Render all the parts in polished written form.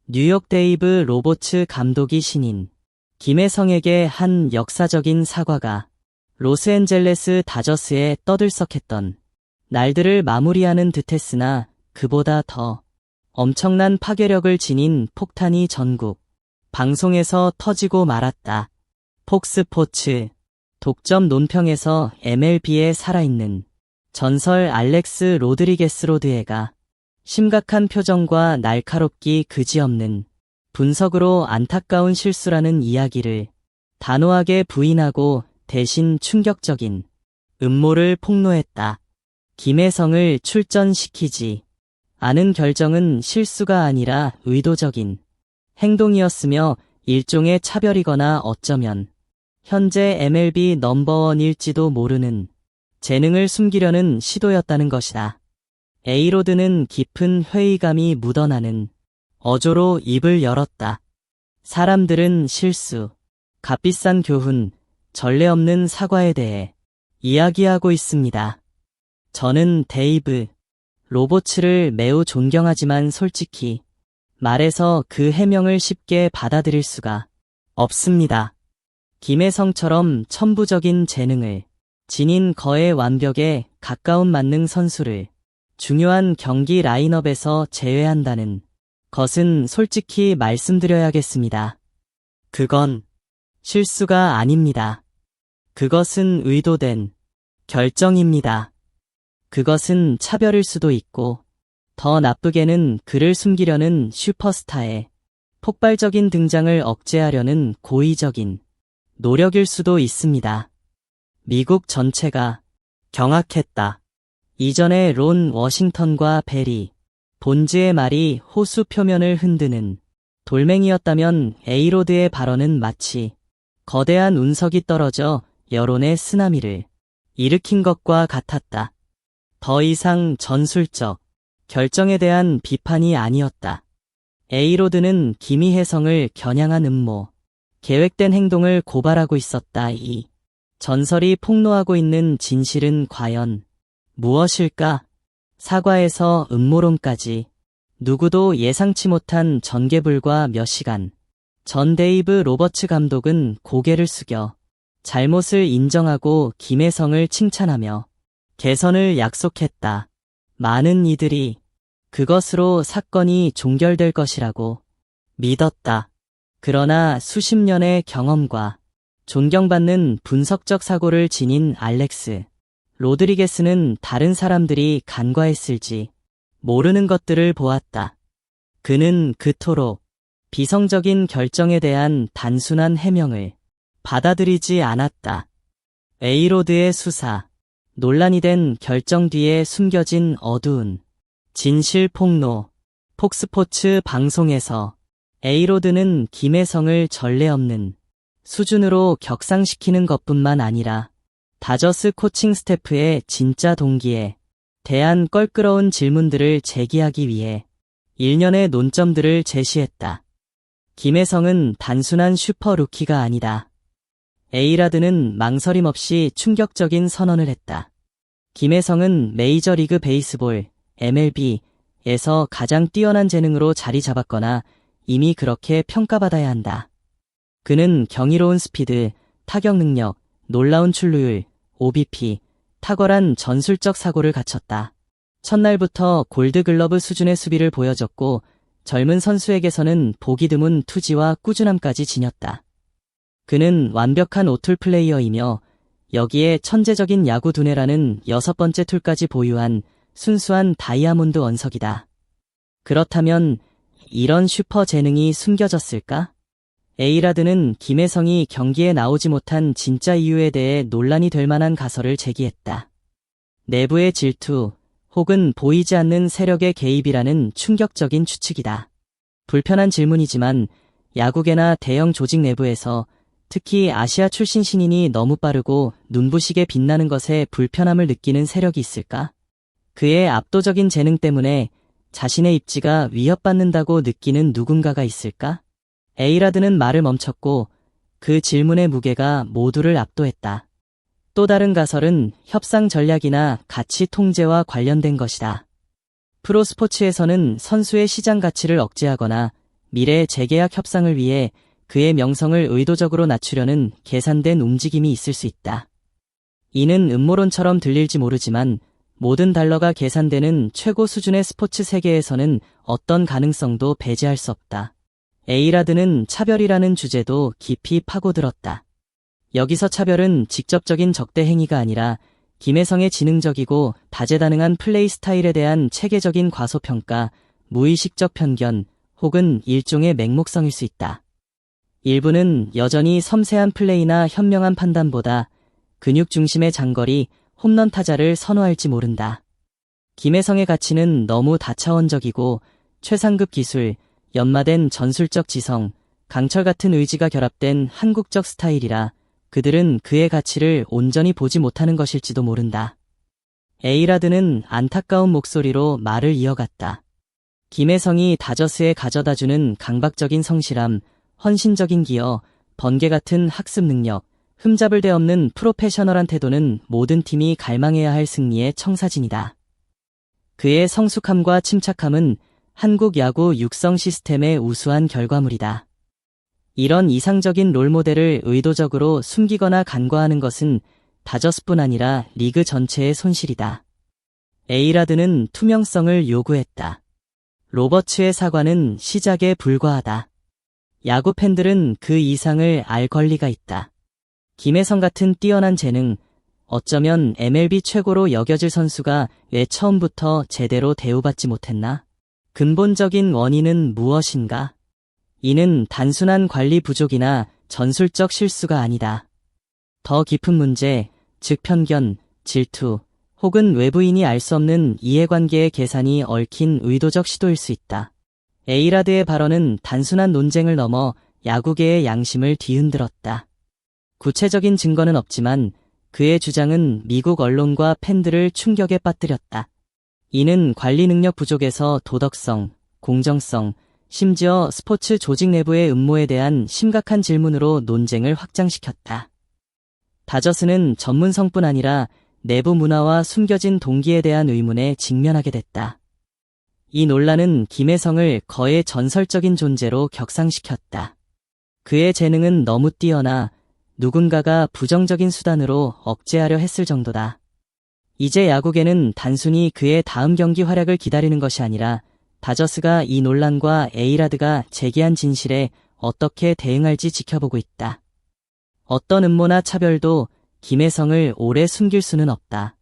뉴욕 데이브 로버츠 감독이 신인 김혜성에게 한 역사적인 사과가 로스앤젤레스 다저스에 떠들썩했던 날들을 마무리하는 듯했으나 그보다 더 엄청난 파괴력을 지닌 폭탄이 전국 방송에서 터지고 말았다. 폭스포츠 독점 논평에서 MLB에 살아있는 전설 알렉스 로드리게스 로드에가 심각한 표정과 날카롭기 그지없는 분석으로 안타까운 실수라는 이야기를 단호하게 부인하고 대신 충격적인 음모를 폭로했다. 김혜성을 출전시키지 않은 결정은 실수가 아니라 의도적인 행동이었으며 일종의 차별이거나 어쩌면 현재 MLB 넘버원일지도 모르는 재능을 숨기려는 시도였다는 것이다. A로드는 깊은 회의감이 묻어나는 어조로 입을 열었다. 사람들은 실수, 값비싼 교훈, 전례 없는 사과에 대해 이야기하고 있습니다. 저는 데이브 로버츠를 매우 존경하지만 솔직히 말해서 그 해명을 쉽게 받아들일 수가 없습니다. 김혜성처럼 천부적인 재능을 지닌 거의 완벽에 가까운 만능 선수를 중요한 경기 라인업에서 제외한다는 것은 솔직히 말씀드려야겠습니다. 그건 실수가 아닙니다. 그것은 의도된 결정입니다. 그것은 차별일 수도 있고 더 나쁘게는 그를 숨기려는 슈퍼스타의 폭발적인 등장을 억제하려는 고의적인 노력일 수도 있습니다. 미국 전체가 경악했다. 이전에 론 워싱턴과 베리 본즈의 말이 호수 표면을 흔드는 돌멩이였다면 A로드의 발언은 마치 거대한 운석이 떨어져 여론의 쓰나미를 일으킨 것과 같았다. 더 이상 전술적 결정에 대한 비판이 아니었다. A로드는 김희혜성을 겨냥한 음모, 계획된 행동을 고발하고 있었다. 이 전설이 폭로하고 있는 진실은 과연 무엇일까? 사과에서 음모론까지 누구도 예상치 못한 전개불과 몇 시간 전 데이브 로버츠 감독은 고개를 숙여 잘못을 인정하고 김혜성을 칭찬하며 개선을 약속했다. 많은 이들이 그것으로 사건이 종결될 것이라고 믿었다. 그러나 수십 년의 경험과 존경받는 분석적 사고를 지닌 알렉스 로드리게스는 다른 사람들이 간과했을지 모르는 것들을 보았다. 그는 그토록 비성적인 결정에 대한 단순한 해명을 받아들이지 않았다. A로드의 수사, 논란이 된 결정 뒤에 숨겨진 어두운 진실 폭로, 폭스포츠 방송에서 A로드는 김혜성을 전례 없는 수준으로 격상시키는 것뿐만 아니라 다저스 코칭 스태프의 진짜 동기에 대한 껄끄러운 질문들을 제기하기 위해 일련의 논점들을 제시했다. 김혜성은 단순한 슈퍼 루키가 아니다. A라드는 망설임 없이 충격적인 선언을 했다. 김혜성은 메이저리그 베이스볼, MLB에서 가장 뛰어난 재능으로 자리 잡았거나 이미 그렇게 평가받아야 한다. 그는 경이로운 스피드, 타격 능력, 놀라운 출루율, OBP, 탁월한 전술적 사고를 갖췄다. 첫날부터 골드글러브 수준의 수비를 보여줬고 젊은 선수에게서는 보기 드문 투지와 꾸준함까지 지녔다. 그는 완벽한 오툴 플레이어이며 여기에 천재적인 야구 두뇌라는 6번째 툴까지 보유한 순수한 다이아몬드 원석이다. 그렇다면 이런 슈퍼 재능이 숨겨졌을까? A라드는 김혜성이 경기에 나오지 못한 진짜 이유에 대해 논란이 될 만한 가설을 제기했다. 내부의 질투 혹은 보이지 않는 세력의 개입이라는 충격적인 추측이다. 불편한 질문이지만 야구계나 대형 조직 내부에서 특히 아시아 출신 신인이 너무 빠르고 눈부시게 빛나는 것에 불편함을 느끼는 세력이 있을까? 그의 압도적인 재능 때문에 자신의 입지가 위협받는다고 느끼는 누군가가 있을까? A라드는 말을 멈췄고 그 질문의 무게가 모두를 압도했다. 또 다른 가설은 협상 전략이나 가치 통제와 관련된 것이다. 프로스포츠에서는 선수의 시장 가치를 억제하거나 미래 재계약 협상을 위해 그의 명성을 의도적으로 낮추려는 계산된 움직임이 있을 수 있다. 이는 음모론처럼 들릴지 모르지만 모든 달러가 계산되는 최고 수준의 스포츠 세계에서는 어떤 가능성도 배제할 수 없다. 에이라드는 차별이라는 주제도 깊이 파고들었다. 여기서 차별은 직접적인 적대 행위가 아니라 김혜성의 지능적이고 다재다능한 플레이 스타일에 대한 체계적인 과소평가, 무의식적 편견, 혹은 일종의 맹목성일 수 있다. 일부는 여전히 섬세한 플레이나 현명한 판단보다 근육 중심의 장거리, 홈런 타자를 선호할지 모른다. 김혜성의 가치는 너무 다차원적이고 최상급 기술, 연마된 전술적 지성, 강철 같은 의지가 결합된 한국적 스타일이라 그들은 그의 가치를 온전히 보지 못하는 것일지도 모른다. 에이라드는 안타까운 목소리로 말을 이어갔다. 김혜성이 다저스에 가져다주는 강박적인 성실함, 헌신적인 기여, 번개 같은 학습 능력, 흠잡을 데 없는 프로페셔널한 태도는 모든 팀이 갈망해야 할 승리의 청사진이다. 그의 성숙함과 침착함은 한국 야구 육성 시스템의 우수한 결과물이다. 이런 이상적인 롤모델을 의도적으로 숨기거나 간과하는 것은 다저스뿐 아니라 리그 전체의 손실이다. 에이라드는 투명성을 요구했다. 로버츠의 사과는 시작에 불과하다. 야구 팬들은 그 이상을 알 권리가 있다. 김혜성 같은 뛰어난 재능, 어쩌면 MLB 최고로 여겨질 선수가 왜 처음부터 제대로 대우받지 못했나? 근본적인 원인은 무엇인가? 이는 단순한 관리 부족이나 전술적 실수가 아니다. 더 깊은 문제, 즉 편견, 질투, 혹은 외부인이 알 수 없는 이해관계의 계산이 얽힌 의도적 시도일 수 있다. 에이라드의 발언은 단순한 논쟁을 넘어 야구계의 양심을 뒤흔들었다. 구체적인 증거는 없지만 그의 주장은 미국 언론과 팬들을 충격에 빠뜨렸다. 이는 관리 능력 부족에서 도덕성, 공정성, 심지어 스포츠 조직 내부의 음모에 대한 심각한 질문으로 논쟁을 확장시켰다. 다저스는 전문성뿐 아니라 내부 문화와 숨겨진 동기에 대한 의문에 직면하게 됐다. 이 논란은 김혜성을 거의 전설적인 존재로 격상시켰다. 그의 재능은 너무 뛰어나 누군가가 부정적인 수단으로 억제하려 했을 정도다. 이제 야구계는 단순히 그의 다음 경기 활약을 기다리는 것이 아니라 다저스가 이 논란과 에이라드가 제기한 진실에 어떻게 대응할지 지켜보고 있다. 어떤 음모나 차별도 김혜성을 오래 숨길 수는 없다.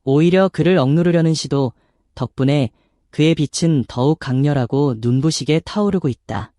오히려 그를 억누르려는 시도 덕분에 그의 빛은 더욱 강렬하고 눈부시게 타오르고 있다.